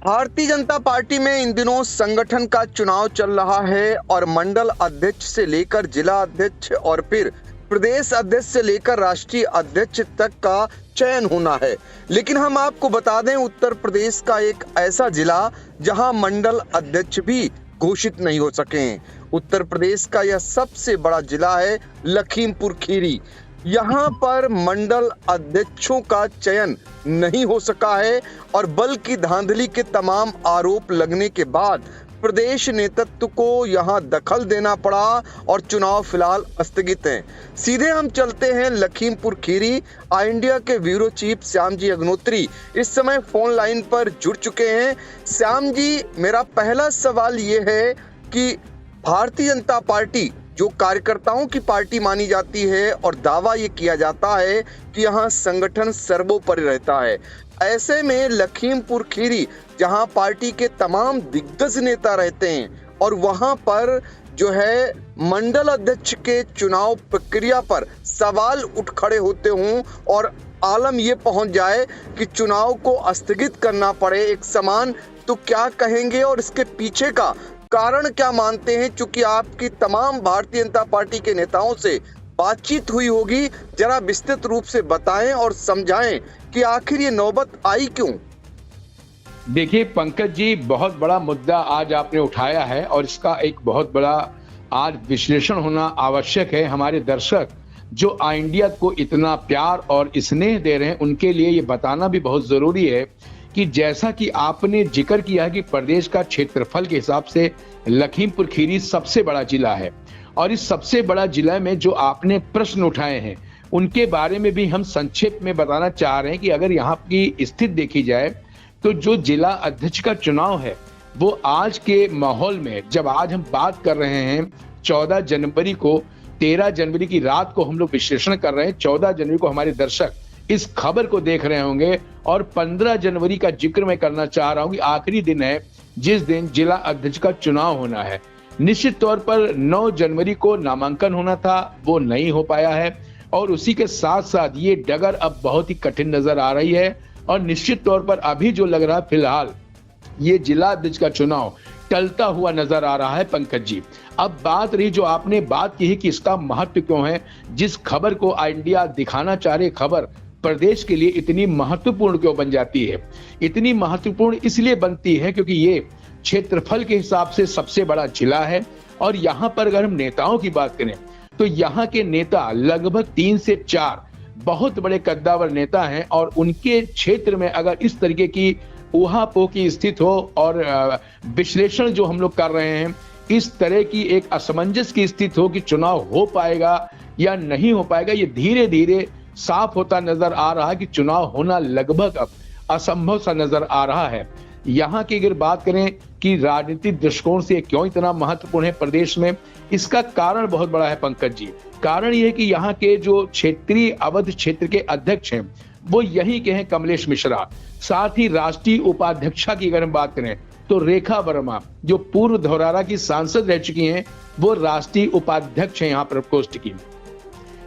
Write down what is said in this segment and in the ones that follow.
Bharatiya Janata party में इन दिनों संगठन का चुनाव चल रहा है और मंडल अध्यक्ष से लेकर जिला अध्यक्ष और फिर प्रदेश अध्यक्ष से लेकर राष्ट्रीय अध्यक्ष तक का चयन होना है। लेकिन हम आपको बता दें, उत्तर प्रदेश का एक ऐसा जिला जहां मंडल अध्यक्ष भी घोषित नहीं हो सके। उत्तर प्रदेश का यह सबसे बड़ा जिला है लखीमपुर खीरी। यहाँ पर मंडल अध्यक्षों का चयन नहीं हो सका है और बल की धांधली के तमाम आरोप लगने के बाद प्रदेश नेतृत्व को यहाँ दखल देना पड़ा और चुनाव फिलहाल स्थगित हैं। सीधे हम चलते हैं लखीमपुर खीरी। इंडिया के ब्यूरो चीफ श्याम जी अग्नोत्री इस समय फोन लाइन पर जुड़ चुके हैं। श्याम जी, मेरा पहला सवाल ये है कि भारतीय जनता पार्टी जो कार्यकर्ताओं की पार्टी मानी जाती है और दावा ये किया जाता है कि यहाँ संगठन सर्वोपरि रहता है, ऐसे में लखीमपुर खीरी जहाँ पार्टी के तमाम दिग्गज नेता रहते हैं और वहाँ पर जो है मंडल अध्यक्ष के चुनाव प्रक्रिया पर सवाल उठ खड़े होते हों और आलम ये पहुंच जाए कि चुनाव को स्थगित करना पड़े एक समान, तो क्या कहेंगे और इसके पीछे का कारण क्या मानते हैं? चूंकि आपकी तमाम भारतीय जनता पार्टी के नेताओं से बातचीत हुई होगी, जरा विस्तृत रूप से बताएं और समझाएं कि आखिर ये नौबत आई क्यों। देखिए पंकज जी, बहुत बड़ा मुद्दा आज आपने उठाया है और इसका एक बहुत बड़ा आज विश्लेषण होना आवश्यक है। हमारे दर्शक जो इंडिया को इतना प्यार और स्नेह दे रहे हैं, उनके लिए ये बताना भी बहुत जरूरी है कि जैसा कि आपने जिक्र किया है कि प्रदेश का क्षेत्रफल के हिसाब से लखीमपुर खीरी सबसे बड़ा जिला है और इस सबसे बड़ा जिला में जो आपने प्रश्न उठाए हैं उनके बारे में भी हम संक्षेप में बताना चाह रहे हैं कि अगर यहाँ की स्थिति देखी जाए तो जो जिला अध्यक्ष का चुनाव है वो आज के माहौल में, जब आज हम बात कर रहे हैं 14 जनवरी को, 13 जनवरी की रात को हम लोग विश्लेषण कर रहे हैं, 14 जनवरी को हमारे दर्शक इस खबर को देख रहे होंगे और 15 जनवरी का जिक्र मैं करना चाह रहा हूं कि आखिरी दिन है जिस दिन जिला अध्यक्ष का चुनाव होना है। निश्चित तौर पर 9 जनवरी को नामांकन होना था, वो नहीं हो पाया है और उसी के साथ साथ ये डगर अब बहुत ही कठिन नजर आ रही है और निश्चित तौर पर अभी जो लग रहा है फिलहाल ये जिला अध्यक्ष का चुनाव टलता हुआ नजर आ रहा है। पंकज जी, अब बात रही जो आपने बात की है कि इसका महत्व क्यों है, जिस खबर को इंडिया दिखाना चाह रही खबर प्रदेश के लिए इतनी महत्वपूर्ण क्यों बन जाती है। इतनी महत्वपूर्ण इसलिए बनती है क्योंकि ये क्षेत्रफल के हिसाब से सबसे बड़ा जिला है और यहाँ पर अगर हम नेताओं की बात करें तो यहाँ के नेता लगभग 3 से 4 बहुत बड़े कद्दावर नेता हैं और उनके क्षेत्र में अगर इस तरीके की ऊहापोह की स्थिति हो और विश्लेषण जो हम लोग कर रहे हैं इस तरह की एक असमंजस की स्थिति हो कि चुनाव हो पाएगा या नहीं हो पाएगा, ये धीरे धीरे साफ होता नजर आ रहा है कि चुनाव होना लगभग अब असंभव सा नजर आ रहा है। यहाँ की अगर बात करें कि राजनीतिक दृष्टिकोण से क्यों इतना महत्वपूर्ण है प्रदेश में, इसका कारण बहुत बड़ा है पंकज जी। कारण यह है कि यहाँ के जो क्षेत्रीय अवध क्षेत्र के अध्यक्ष हैं वो यहीं के हैं कमलेश मिश्रा। साथ ही राष्ट्रीय उपाध्यक्षा की अगर हम बात करें तो रेखा वर्मा जो पूर्व धौरारा की सांसद रह चुकी हैं वो राष्ट्रीय उपाध्यक्ष हैं यहाँ प्रकोष्ठ की।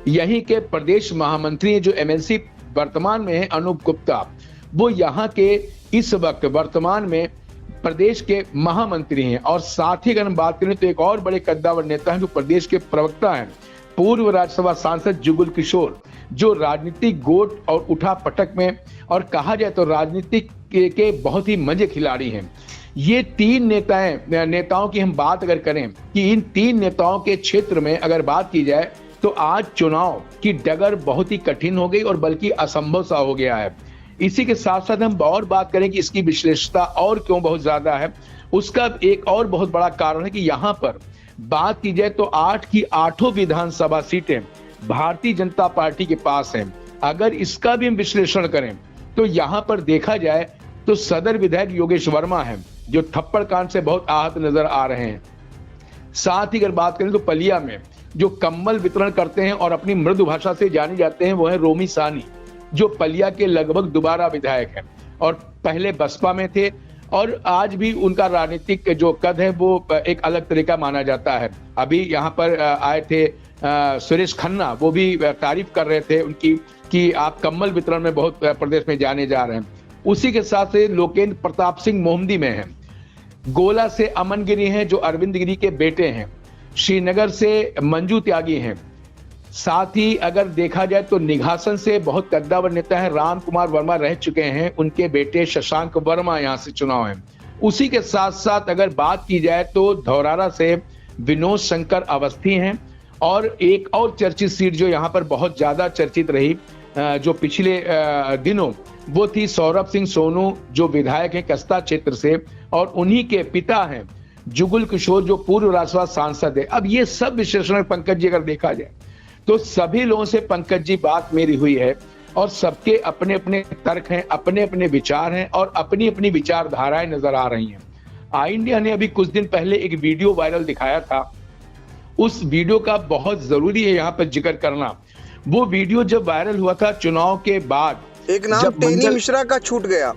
यहीं के प्रदेश महामंत्री जो एमएलसी वर्तमान में है अनूप गुप्ता, वो यहाँ के इस वक्त वर्तमान में प्रदेश के महामंत्री हैं। और साथ ही अगर हम बात करें तो एक और बड़े कद्दावर नेता हैं जो प्रदेश के प्रवक्ता हैं, पूर्व राज्यसभा सांसद जुगल किशोर, जो राजनीतिक गोट और उठा पटक में और कहा जाए तो राजनीतिक के बहुत ही मंजे खिलाड़ी हैं। ये 3 नेताओं की हम बात अगर करें कि इन 3 नेताओं के क्षेत्र में अगर बात की जाए तो आज चुनाव की डगर बहुत ही कठिन हो गई और बल्कि असंभव सा हो गया है। इसी के साथ साथ हम और बात करें कि इसकी विशेषता और क्यों बहुत ज्यादा है, उसका एक और बहुत बड़ा कारण है कि यहाँ पर बात की जाए तो 8 की 8 विधानसभा सीटें भारतीय जनता पार्टी के पास हैं। अगर इसका भी हम विश्लेषण करें तो यहाँ पर देखा जाए तो सदर विधायक योगेश वर्मा है जो थप्पड़ कांड से बहुत आहत नजर आ रहे हैं। साथ ही अगर बात करें तो पलिया में जो कम्बल वितरण करते हैं और अपनी मृदु भाषा से जाने जाते हैं वो है रोमी सानी, जो पलिया के लगभग दोबारा विधायक हैं और पहले बसपा में थे और आज भी उनका राजनीतिक जो कद है वो एक अलग तरीका माना जाता है। अभी यहाँ पर आए थे सुरेश खन्ना, वो भी तारीफ कर रहे थे उनकी कि आप कम्बल वितरण में बहुत प्रदेश में जाने जा रहे हैं। उसी के साथ से लोकेंद्र प्रताप सिंह मोहम्मदी में हैं, गोला से अमन गिरी हैं जो अरविंद गिरी के बेटे हैं, श्रीनगर से मंजू त्यागी हैं, साथ ही अगर देखा जाए तो निघासन से बहुत कद्दावर नेता है राम कुमार वर्मा रह चुके हैं, उनके बेटे शशांक वर्मा यहां से चुनाव हैं। उसी के साथ साथ अगर बात की जाए तो धौरारा से विनोद शंकर अवस्थी हैं, और एक और चर्चित सीट जो यहाँ पर बहुत ज्यादा चर्चित रही जो पिछले दिनों, वो थी सौरभ सिंह सोनू जो विधायक हैं कस्ता क्षेत्र से, और उन्हीं के पिता हैं जुगल किशोर जो पूर्व राज्यसभा सांसद है। अब ये सब विश्लेषण पंकज जी अगर देखा जाए तो सभी लोगों से पंकज जी बात मेरी हुई है, और सबके अपने अपने तर्क हैं, अपने अपने विचार हैं, और अपनी अपनी विचारधाराएं नजर आ रही हैं। आई इंडिया ने अभी कुछ दिन पहले एक वीडियो वायरल दिखाया था, उस वीडियो का बहुत जरूरी है यहाँ पर जिक्र करना। वो वीडियो जब वायरल हुआ था चुनाव के बाद, एक नाम टेनी मिश्रा का छूट गया।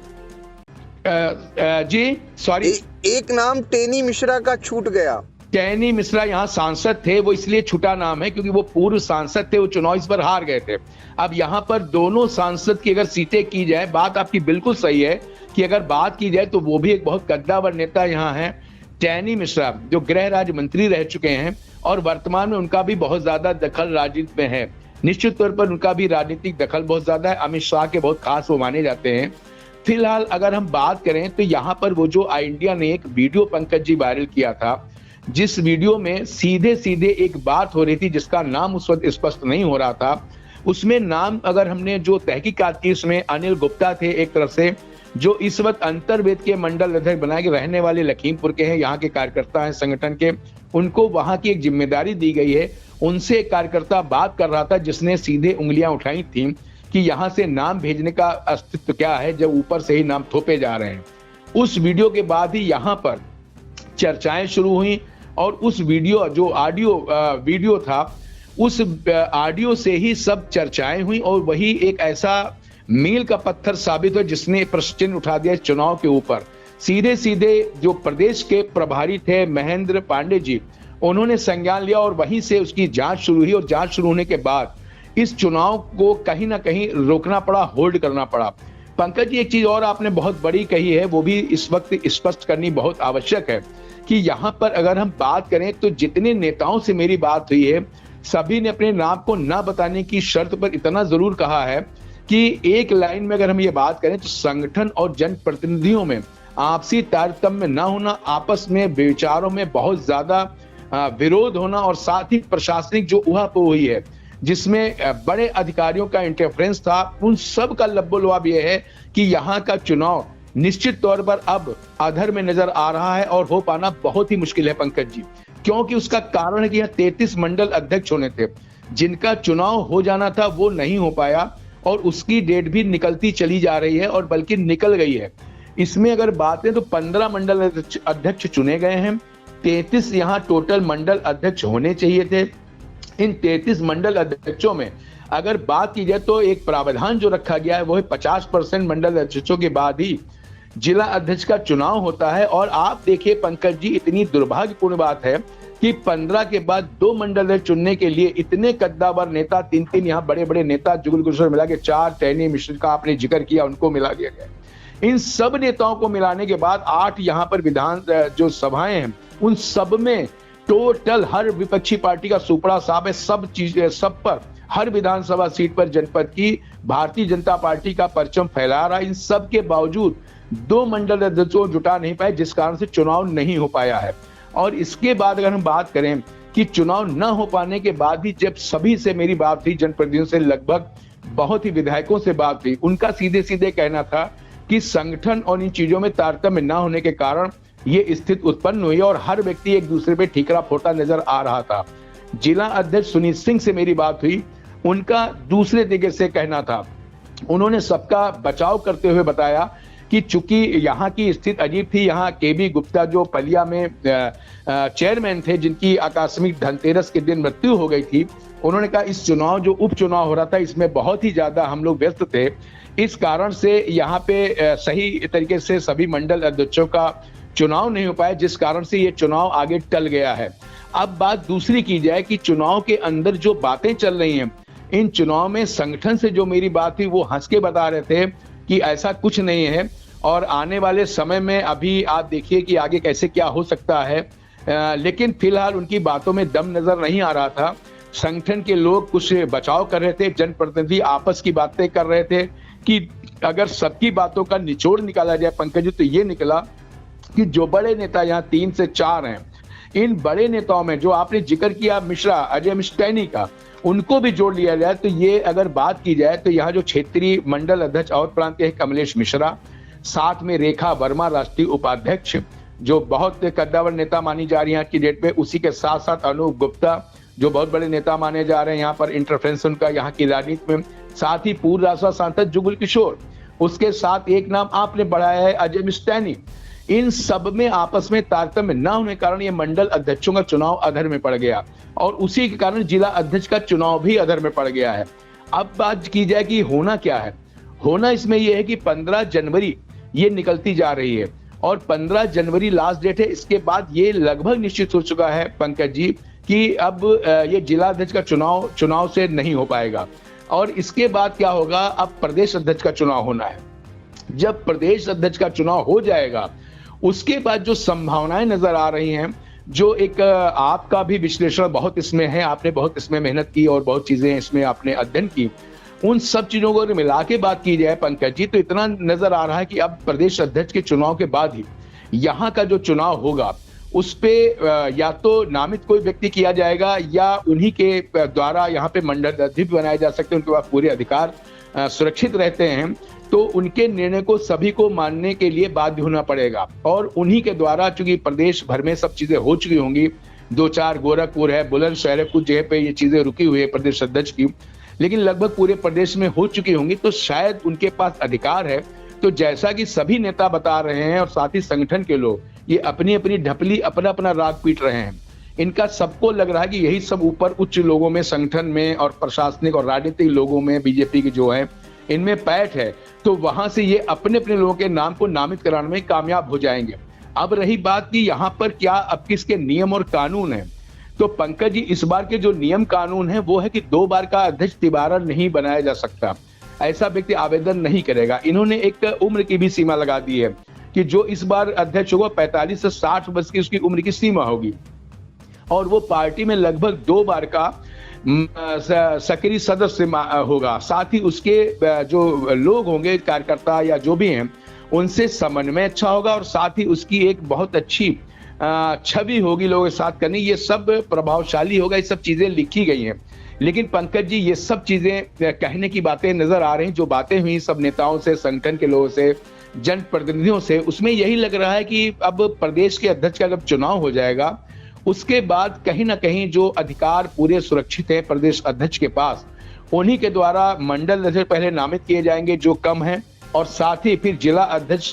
जी सॉरी, एक नाम टेनी मिश्रा का छूट गया। टेनी मिश्रा यहाँ सांसद थे, वो इसलिए छूटा नाम है क्योंकि वो पूर्व सांसद थे, वो चुनाव इस पर हार गए थे। अब यहाँ पर दोनों सांसद की अगर सीटें की जाए, बात आपकी बिल्कुल सही है कि अगर बात की जाए तो वो भी एक बहुत कद्दावर नेता यहाँ है टेनी मिश्रा, जो गृह राज्य मंत्री रह चुके हैं, और वर्तमान में उनका भी बहुत ज्यादा दखल राजनीति में है। निश्चित तौर पर उनका भी राजनीतिक दखल बहुत ज्यादा है, अमित शाह के बहुत खास वो माने जाते हैं। फिलहाल अगर हम बात करें तो यहाँ पर वो जो आई इंडिया ने एक वीडियो पंकज जी वायरल किया था, जिस वीडियो में सीधे सीधे एक बात हो रही थी जिसका नाम उस वक्त स्पष्ट नहीं हो रहा था, उसमें नाम अगर हमने जो तहकीकात की उसमें अनिल गुप्ता थे एक तरफ से, जो इस वक्त अंतर्वेद के मंडल अध्यक्ष बनाए गए, रहने वाले लखीमपुर के हैं, यहाँ के कार्यकर्ता हैं संगठन के, उनको वहां की एक जिम्मेदारी दी गई है। उनसे एक कार्यकर्ता बात कर रहा था जिसने सीधे उंगलियां उठाई थी कि यहाँ से नाम भेजने का अस्तित्व क्या है जब ऊपर से ही नाम थोपे जा रहे हैं। उस वीडियो के बाद ही यहाँ पर चर्चाएं शुरू हुई, और उस वीडियो जो वीडियो था, उस ऑडियो से ही सब चर्चाएं हुई, और वही एक ऐसा मील का पत्थर साबित हुआ जिसने प्रश्न चिन्ह उठा दिया चुनाव के ऊपर। सीधे सीधे जो प्रदेश के प्रभारी थे महेंद्र पांडे जी, उन्होंने संज्ञान लिया और वहीं से उसकी जांच शुरू हुई, और जांच शुरू होने के बाद इस चुनाव को कहीं ना कहीं रोकना पड़ा, होल्ड करना पड़ा। पंकज जी, एक चीज और आपने बहुत बड़ी कही है, वो भी इस वक्त स्पष्ट करनी बहुत आवश्यक है कि यहाँ पर अगर हम बात करें तो जितने नेताओं से मेरी बात हुई है, सभी ने अपने नाम को ना बताने की शर्त पर इतना जरूर कहा है कि एक लाइन में अगर हम ये बात करें तो संगठन और जनप्रतिनिधियों में आपसी तारतम्य न होना, आपस में विचारों में बहुत ज्यादा विरोध होना, और साथ ही प्रशासनिक जो उहापोह हुई है जिसमें बड़े अधिकारियों का इंटरफेरेंस था, उन सब का लब्बो-लुआब यह है कि यहाँ का चुनाव निश्चित तौर पर अब अधर में नजर आ रहा है, और हो पाना बहुत ही मुश्किल है पंकज जी, क्योंकि उसका कारण है कि यहाँ 33 मंडल अध्यक्ष होने थे, जिनका चुनाव हो जाना था वो नहीं हो पाया, और उसकी डेट भी निकलती चली जा रही है, और बल्कि निकल गई है। इसमें अगर बात है तो 15 मंडल अध्यक्ष चुने गए हैं, 33 यहाँ टोटल मंडल अध्यक्ष होने चाहिए थे। इन 33 मंडल अध्यक्षों में अगर बात की जाए तो एक प्रावधान जो रखा गया है वो है 50% मंडल अध्यक्षों के बाद ही जिला अध्यक्ष का चुनाव होता है। और आप देखिए पंकज जी, इतनी दुर्भाग्यपूर्ण बात है कि 15 के बाद 2 मंडल चुनने के लिए इतने कद्दावर नेता, 3 यहाँ बड़े बड़े नेता, जुगल किशोर मिला के 4, टेनी मिश्रा का आपने जिक्र किया, उनको मिला दिया गया। इन सब नेताओं को मिलाने के बाद 8 यहाँ पर विधान जो सभाएं हैं, उन सब में टोटल हर विपक्षी पार्टी का सुपड़ा साफ है। सब पर हर विधानसभा सीट पर जनपद की भारतीय जनता पार्टी का परचम फैला रहा है। इन सब के बावजूद 2 मंडल अध्यक्षों जुटा नहीं पाए, जिस कारण से चुनाव नहीं हो पाया है। और इसके बाद अगर हम बात करें कि चुनाव न हो पाने के बाद भी जब सभी से मेरी बात हुई, जनप्रतिनिधियों से लगभग बहुत ही विधायकों से बात हुई, उनका सीधे सीधे कहना था कि संगठन और इन चीजों में तारतम्य न होने के कारण ये स्थिति उत्पन्न हुई और हर व्यक्ति एक दूसरे पे ठीकरा फोड़ता नजर आ रहा था। जिला अध्यक्ष सुनील सिंह से मेरी बात हुई, उनका दूसरे तरीके से कहना था। उन्होंने सबका बचाव करते हुए बताया कि चूंकि यहाँ की स्थिति अजीब थी, यहाँ केबी गुप्ता जो पलिया में चेयरमैन थे, जिनकी आकस्मिक धनतेरस के दिन मृत्यु हो गई थी, उन्होंने कहा इस चुनाव जो उपचुनाव हो रहा था इसमें बहुत ही ज्यादा हम लोग व्यस्त थे, इस कारण से यहाँ पे सही तरीके से सभी मंडल अध्यक्षों का चुनाव नहीं हो पाया, जिस कारण से ये चुनाव आगे टल गया है। अब बात दूसरी की जाए कि चुनाव के अंदर जो बातें चल रही हैं, इन चुनाव में संगठन से जो मेरी बात थी वो हंस के बता रहे थे कि ऐसा कुछ नहीं है और आने वाले समय में अभी आप देखिए कि आगे कैसे क्या हो सकता है। लेकिन फिलहाल उनकी बातों में दम नजर नहीं आ रहा था। संगठन के लोग कुछ बचाव कर रहे थे, जनप्रतिनिधि आपस की बातें कर रहे थे कि अगर सबकी बातों का निचोड़ निकाला जाए पंकज जी, तो ये निकला कि जो बड़े नेता यहाँ 3 से 4 हैं, इन बड़े नेताओं में जो आपने जिक्र किया मिश्रा, अजय मिस्टैनी का, उनको भी जोड़ लिया जाए तो ये अगर बात की जाए तो यहाँ जो क्षेत्रीय मंडल अध्यक्ष और प्रांत के कमलेश मिश्रा, साथ में रेखा वर्मा राष्ट्रीय उपाध्यक्ष जो बहुत कद्दावर नेता मानी जा रही है आज की डेट में, उसी के साथ साथ अनूप गुप्ता जो बहुत बड़े नेता माने जा रहे हैं यहाँ पर इंटरफेरेंस उनका यहाँ की राजनीति में, साथ ही पूर्व राष्ट्रीय सांसद जुगल किशोर, उसके साथ एक नाम आपने बढ़ाया है अजय मिस्टैनी। इन सब में आपस में तारतम्य न होने के कारण ये मंडल अध्यक्षों का चुनाव अधर में पड़ गया और उसी के कारण जिला अध्यक्ष का चुनाव भी अधर में पड़ गया है। अब बात की जाए कि होना क्या है, होना इसमें यह है कि 15 जनवरी ये निकलती जा रही है और 15 जनवरी लास्ट डेट है। इसके बाद ये लगभग निश्चित हो चुका है पंकज जी कि अब ये जिला अध्यक्ष का चुनाव से नहीं हो पाएगा और इसके बाद क्या होगा, अब प्रदेश अध्यक्ष का चुनाव होना है। जब प्रदेश अध्यक्ष का चुनाव हो जाएगा उसके बाद जो संभावनाएं नजर आ रही हैं, जो एक आपका भी विश्लेषण बहुत इसमें है, आपने बहुत इसमें मेहनत की और बहुत चीजें इसमें आपने अध्ययन की, उन सब चीजों को मिला के बात की जाए पंकज जी, तो इतना नजर आ रहा है कि अब प्रदेश अध्यक्ष के चुनाव के बाद ही यहाँ का जो चुनाव होगा उस पे या तो नामित कोई व्यक्ति किया जाएगा या उन्हीं के द्वारा यहाँ पे मंडल अध्यक्ष बनाए जा सकते हैं, उनके पास पूरे अधिकार सुरक्षित रहते हैं, तो उनके निर्णय को सभी को मानने के लिए बाध्य होना पड़ेगा और उन्हीं के द्वारा, चूंकि प्रदेश भर में सब चीजें हो चुकी होंगी, 2-4 गोरखपुर है, बुलंदशहर है, कुछ जगह पे ये चीजें रुकी हुई है प्रदेश अध्यक्ष की, लेकिन लगभग पूरे प्रदेश में हो चुकी होंगी, तो शायद उनके पास अधिकार है। तो जैसा कि सभी नेता बता रहे हैं और साथ ही संगठन के लोग ये अपनी अपनी ढपली अपना अपना राग पीट रहे हैं, इनका सबको लग रहा है कि यही सब ऊपर उच्च लोगों में, संगठन में और प्रशासनिक और राजनीतिक लोगों में, बीजेपी के जो है इनमें पैठ है, तो वहां से ये अपने अपने लोगों के नाम को नामित कराने में कामयाब हो जाएंगे। अब रही बात कि यहाँ पर क्या अब किसके नियम और कानून है, तो पंकज जी इस बार के जो नियम कानून है वो है कि 2 बार का अध्यक्ष दोबारा नहीं बनाया जा सकता, ऐसा व्यक्ति आवेदन नहीं करेगा। इन्होंने एक उम्र की भी सीमा लगा दी है कि जो इस बार अध्यक्ष होगा 45 से 60 वर्ष की उसकी उम्र की सीमा होगी और वो पार्टी में लगभग 2 बार का सक्रिय सदस्य होगा। साथ ही उसके जो लोग होंगे, कार्यकर्ता या जो भी हैं, उनसे समन्वय अच्छा होगा और साथ ही उसकी एक बहुत अच्छी छवि होगी लोगों के साथ करनी, ये सब प्रभावशाली होगा। ये सब चीजें लिखी गई हैं, लेकिन पंकज जी ये सब चीजें कहने की बातें नजर आ रही हैं, जो बातें हुई सब नेताओं से, संगठन के लोगों से, जनप्रतिनिधियों से, उसमें यही लग रहा है कि अब प्रदेश के अध्यक्ष का जब चुनाव हो जाएगा उसके बाद कहीं ना कहीं जो अधिकार पूरे सुरक्षित हैं प्रदेश अध्यक्ष के पास, उन्हीं के द्वारा मंडल अध्यक्ष पहले नामित किए जाएंगे जो कम है और साथ ही फिर जिला अध्यक्ष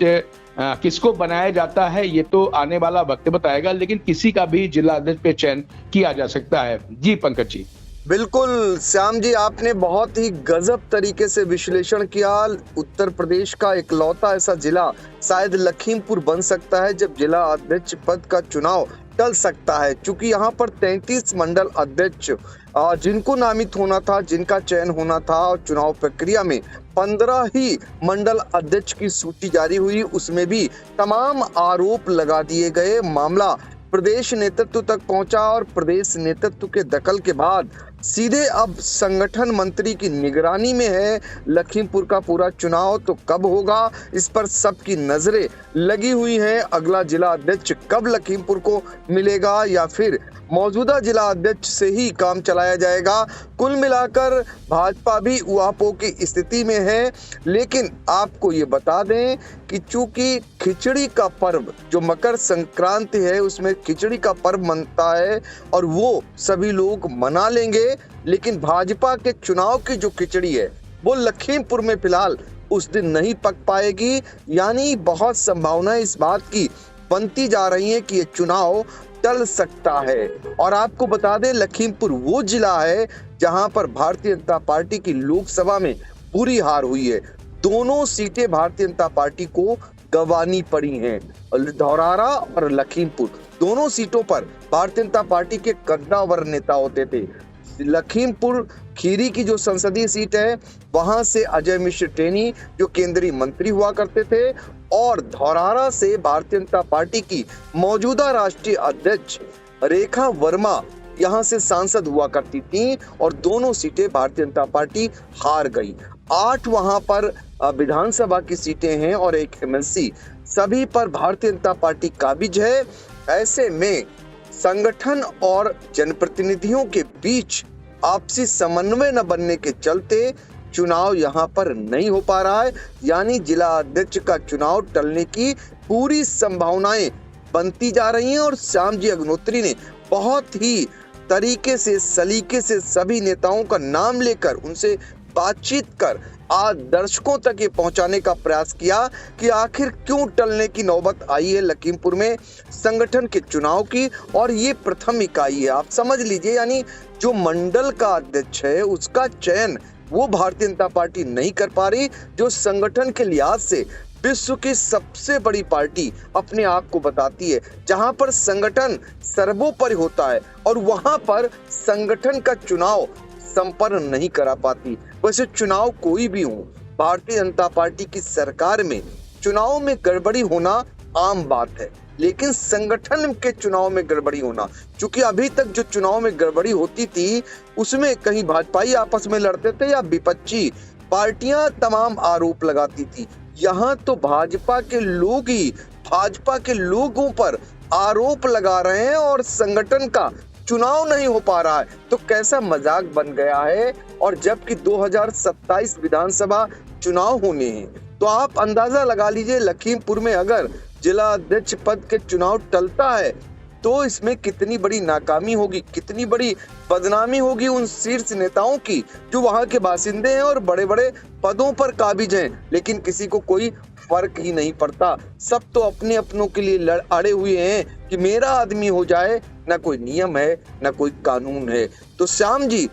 किसको बनाया जाता है ये तो आने वाला वक्त बताएगा, लेकिन किसी का भी जिला अध्यक्ष पे चयन किया जा सकता है। जी पंकज जी। बिल्कुल श्याम जी, आपने बहुत ही गजब तरीके से विश्लेषण किया। उत्तर प्रदेश का इकलौता ऐसा जिला शायद लखीमपुर बन सकता है जब जिला अध्यक्ष पद का चुनाव टल सकता है, क्योंकि यहाँ पर 33 मंडल अध्यक्ष जिनको नामित होना था, जिनका चयन होना था, और चुनाव प्रक्रिया में 15 ही मंडल अध्यक्ष की सूची जारी हुई, उसमें भी तमाम आरोप लगा दिए गए। मामला प्रदेश नेतृत्व तक पहुंचा और प्रदेश नेतृत्व के दखल के बाद सीधे अब संगठन मंत्री की निगरानी में है लखीमपुर का पूरा चुनाव। तो कब होगा इस पर सबकी नजरें लगी हुई हैं। अगला जिला अध्यक्ष कब लखीमपुर को मिलेगा या फिर मौजूदा जिला अध्यक्ष से ही काम चलाया जाएगा। कुल मिलाकर भाजपा भी उहापोह की स्थिति में है। लेकिन आपको ये बता दें कि चूंकि खिचड़ी का पर्व जो मकर संक्रांति है उसमें खिचड़ी का पर्व मनता है और वो सभी लोग मना लेंगे, लेकिन भाजपा के चुनाव की जो खिचड़ी है वो लखीमपुर में फिलहाल उस दिन नहीं पक पाएगी। यानी बहुत संभावनाएं इस बात की बनती जा रही है कि ये चुनाव टल सकता है। और आपको बता दें लखीमपुर वो जिला है जहां पर भारतीय जनता पार्टी की लोकसभा में बुरी हार हुई है। दोनों सीटें भारतीय जनता पार्टी को गंवानी पड़ी हैं। धौरारा और लखीमपुर दोनों सीटों पर भारतीय जनता पार्टी के कद्दावर नेता होते थे। लखीमपुर खीरी की जो संसदीय सीट है वहां से अजय मिश्र टेनी जो केंद्रीय मंत्री हुआ करते थे, और धौरहरा से भारतीय जनता पार्टी की मौजूदा राष्ट्रीय अध्यक्ष रेखा वर्मा यहां से सांसद हुआ करती थी, और दोनों सीटें भारतीय जनता पार्टी हार गई। 8 वहां पर विधानसभा की सीटें हैं और 1 एमएलसी, सभी पर भारतीय जनता पार्टी काबिज है। ऐसे में संगठन और जनप्रतिनिधियों के बीच आपसी समन्वय न बनने के चलते चुनाव यहां पर नहीं हो पा रहा है, यानी जिला अध्यक्ष का चुनाव टलने की पूरी संभावनाएं बनती जा रही हैं। और श्याम जी अग्निहोत्री ने बहुत ही तरीके से, सलीके से सभी नेताओं का नाम लेकर उनसे बातचीत कर आज दर्शकों तक ये पहुंचाने का प्रयास किया कि आखिर क्यों टलने की नौबत आई है लखीमपुर में संगठन के चुनाव की। और ये प्रथम इकाई है, आप समझ लीजिए, यानी जो मंडल का अध्यक्ष है उसका चयन वो भारतीय जनता पार्टी नहीं कर पा रही, जो संगठन के लिहाज से विश्व की सबसे बड़ी पार्टी अपने आप को बताती है, जहां पर संगठन सर्वोपरि होता है और वहां पर संगठन का चुनाव संपन्न नहीं करा पाती। वैसे चुनाव कोई भी हो, भारतीय जनता पार्टी की सरकार में चुनाव में गड़बड़ी होना आम बात है, लेकिन संगठन के चुनाव में गड़बड़ी होना, क्योंकि अभी तक जो चुनाव में गड़बड़ी होती थी उसमें कहीं भाजपाई आपस में लड़ते थे या विपक्षी पार्टियां तमाम आरोप लगाती थी। यहाँ तो भाजपा के लोग ही भाजपा के लोगों पर आरोप लगा रहे हैं और संगठन का चुनाव नहीं हो पा रहा है, तो कैसा मजाक बन गया है। और जबकि 2027 विधानसभा चुनाव होने हैं, तो आप अंदाजा लगा लीजिए लखीमपुर में अगर जिला अध्यक्ष पद के चुनाव टलता है तो इसमें कितनी बड़ी नाकामी होगी, कितनी बड़ी बदनामी होगी उन शीर्ष नेताओं की जो वहां के बासिंदे हैं और बड़े बड़े पदों पर काबिज हैं, लेकिन किसी को कोई फर्क ही नहीं पड़ता। सब तो अपने अपनों के लिए अड़े हुए हैं कि मेरा आदमी हो जाए, ना कोई नियम है ना कोई कानून है। तो श्याम जी,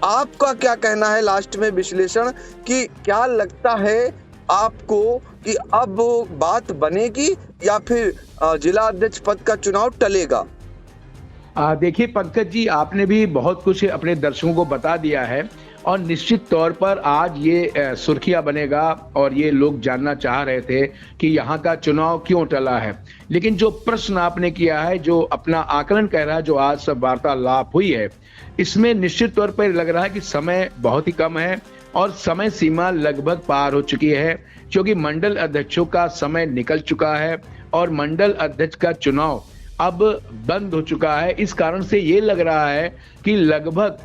आपका क्या कहना है लास्ट में विश्लेषण, कि क्या लगता है आपको कि अब बात बनेगी या फिर जिला अध्यक्ष पद का चुनाव टलेगा? देखिए पंकज जी, आपने भी बहुत कुछ अपने दर्शकों को बता दिया है और निश्चित तौर पर आज ये सुर्खियां बनेगा और ये लोग जानना चाह रहे थे कि यहाँ का चुनाव क्यों टला है। लेकिन जो प्रश्न आपने किया है, जो अपना आकलन कह रहा है, जो आज सब वार्तालाप हुई है, इसमें निश्चित तौर पर लग रहा है कि समय बहुत ही कम है और समय सीमा लगभग पार हो चुकी है, क्योंकि मंडल अध्यक्षों का समय निकल चुका है और मंडल अध्यक्ष का चुनाव अब बंद हो चुका है। इस कारण से ये लग रहा है कि लगभग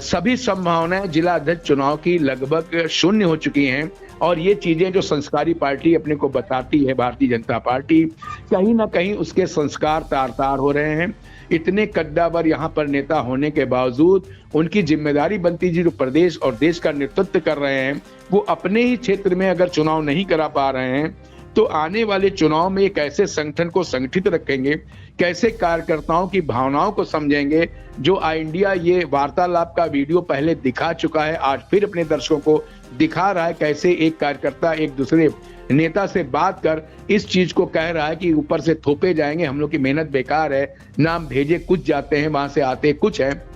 सभी संभावनाएं जिला अध्यक्ष चुनाव की लगभग शून्य हो चुकी हैं। और ये चीजें जो संस्कारी पार्टी अपने को बताती है, भारतीय जनता पार्टी, कहीं ना कहीं उसके संस्कार तार तार हो रहे हैं। इतने कद्दावर यहाँ पर नेता होने के बावजूद उनकी जिम्मेदारी बनती है, जो प्रदेश और देश का नेतृत्व कर रहे हैं, वो अपने ही क्षेत्र में अगर चुनाव नहीं करा पा रहे हैं तो आने वाले चुनाव में कैसे संगठन को संगठित रखेंगे, कैसे कार्यकर्ताओं की भावनाओं को समझेंगे। जो आई इंडिया ये वार्तालाप का वीडियो पहले दिखा चुका है, आज फिर अपने दर्शकों को दिखा रहा है कैसे एक कार्यकर्ता एक दूसरे नेता से बात कर इस चीज को कह रहा है कि ऊपर से थोपे जाएंगे, हम लोग की मेहनत बेकार है, नाम भेजे कुछ जाते हैं, वहां से आते कुछ है।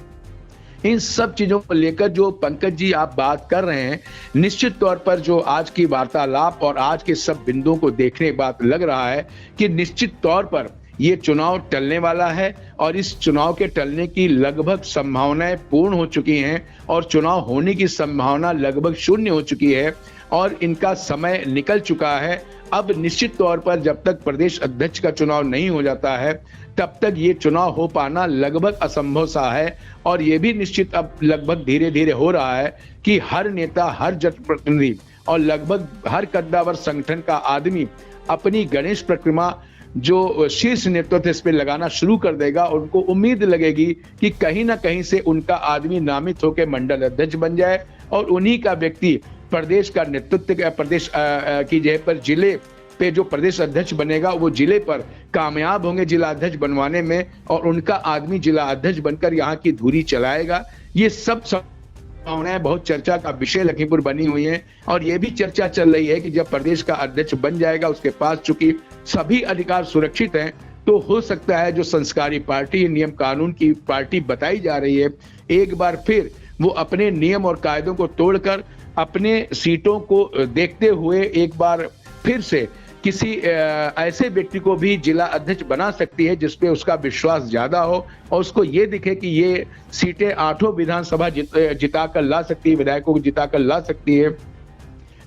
इन सब चीजों को लेकर जो पंकज जी आप बात कर रहे हैं, निश्चित तौर पर जो आज की वार्तालाप और आज के सब बिंदुओं को देखने के बाद लग रहा है कि निश्चित तौर पर ये चुनाव टलने वाला है और इस चुनाव के टलने की लगभग संभावनाएं पूर्ण हो चुकी हैं और चुनाव होने की संभावना लगभग शून्य हो चुकी है और इनका समय निकल चुका है। अब निश्चित तौर पर जब तक प्रदेश अध्यक्ष का चुनाव नहीं हो जाता है तब तक ये चुनाव हो पाना लगभग असंभव सा है। और ये भी निश्चित अब लगभग धीरे धीरे हो रहा है कि हर नेता, हर जनप्रतिनिधि और लगभग हर कद्दावर संगठन का आदमी अपनी गणेश प्रतिमा जो शीर्ष नेतृत्व इस पे लगाना शुरू कर देगा। उनको उम्मीद लगेगी कि कहीं ना कहीं से उनका आदमी नामित होकर मंडल अध्यक्ष बन जाए और उन्हीं का व्यक्ति प्रदेश का नेतृत्व, प्रदेश की जगह पर जिले पे जो प्रदेश अध्यक्ष बनेगा वो जिले पर कामयाब होंगे जिला अध्यक्ष बनवाने में और उनका आदमी जिला अध्यक्ष बनकर यहाँ की धुरी चलाएगा। ये सब संभावनाएं बहुत चर्चा का विषय लखीमपुर बनी हुई है और ये भी चर्चा चल रही है कि जब प्रदेश का अध्यक्ष बन जाएगा, उसके पास चूंकि सभी अधिकार सुरक्षित हैं, तो हो सकता है जो संस्कारी पार्टी, नियम कानून की पार्टी बताई जा रही है, एक बार फिर वो अपने नियम और कायदों को तोड़कर अपने सीटों को देखते हुए एक बार फिर से किसी ऐसे व्यक्ति को भी जिला अध्यक्ष बना सकती है जिसपे उसका विश्वास ज्यादा हो और उसको ये दिखे कि ये सीटें 8 विधानसभा जिता कर ला सकती है, विधायकों को जिता कर ला सकती है।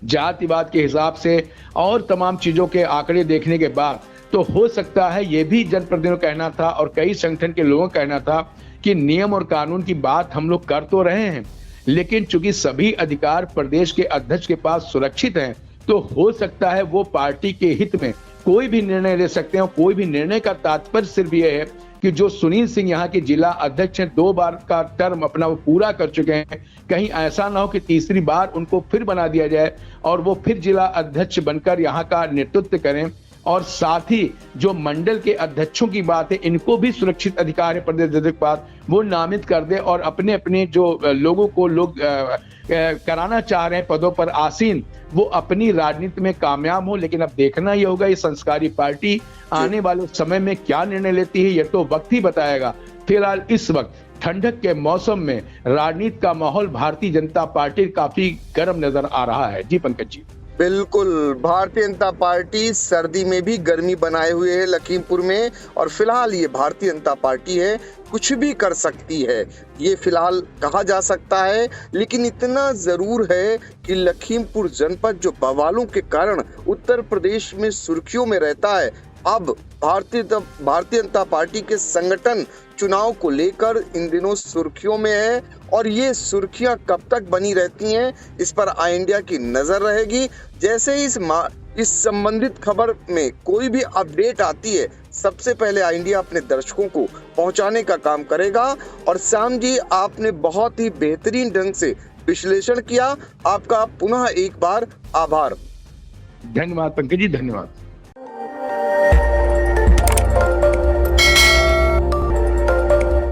जातिवाद के हिसाब से और तमाम चीजों के आंकड़े देखने के बाद तो हो सकता है ये भी जनप्रतिनिधियों का कहना था और कई संगठन के लोगों का कहना था कि नियम और कानून की बात हम लोग कर तो रहे हैं, लेकिन चूंकि सभी अधिकार प्रदेश के अध्यक्ष के पास सुरक्षित हैं, तो हो सकता है वो पार्टी के हित में कोई भी निर्णय ले सकते हैं। कोई भी निर्णय का तात्पर्य सिर्फ ये है कि जो सुनील सिंह यहाँ के जिला अध्यक्ष हैं, 2 बार का टर्म अपना वो पूरा कर चुके हैं, कहीं ऐसा ना हो कि तीसरी बार उनको फिर बना दिया जाए और वो फिर जिला अध्यक्ष बनकर यहाँ का नेतृत्व करें। और साथ ही जो मंडल के अध्यक्षों की बात है, इनको भी सुरक्षित अधिकार है प्रदेश अध्यक्ष के पास, वो नामित कर दे और अपने अपने जो लोगों को लोग कराना चाह रहे हैं पदों पर आसीन, वो अपनी राजनीति में कामयाब हो। लेकिन अब देखना ही होगा ये संस्कारी पार्टी आने वाले समय में क्या निर्णय लेती है, ये तो वक्त ही बताएगा। फिलहाल इस वक्त ठंडक के मौसम में राजनीति का माहौल भारतीय जनता पार्टी काफी गर्म नजर आ रहा है। जी पंकज जी। बिल्कुल, भारतीय जनता पार्टी सर्दी में भी गर्मी बनाए हुए है लखीमपुर में, और फिलहाल ये भारतीय जनता पार्टी है, कुछ भी कर सकती है, ये फिलहाल कहा जा सकता है। लेकिन इतना जरूर है कि लखीमपुर जनपद जो बवालों के कारण उत्तर प्रदेश में सुर्खियों में रहता है, अब भारतीय जनता पार्टी के संगठन चुनाव को लेकर इन दिनों सुर्खियों में है, और ये सुर्खियां कब तक बनी रहती हैं इस पर आई इंडिया की नजर रहेगी। जैसे ही इस संबंधित खबर में कोई भी अपडेट आती है, सबसे पहले आई इंडिया अपने दर्शकों को पहुंचाने का काम करेगा। और श्याम जी, आपने बहुत ही बेहतरीन ढंग से विश्लेषण किया, आपका पुनः एक बार आभार। धन्यवाद पंकज जी, धन्यवाद।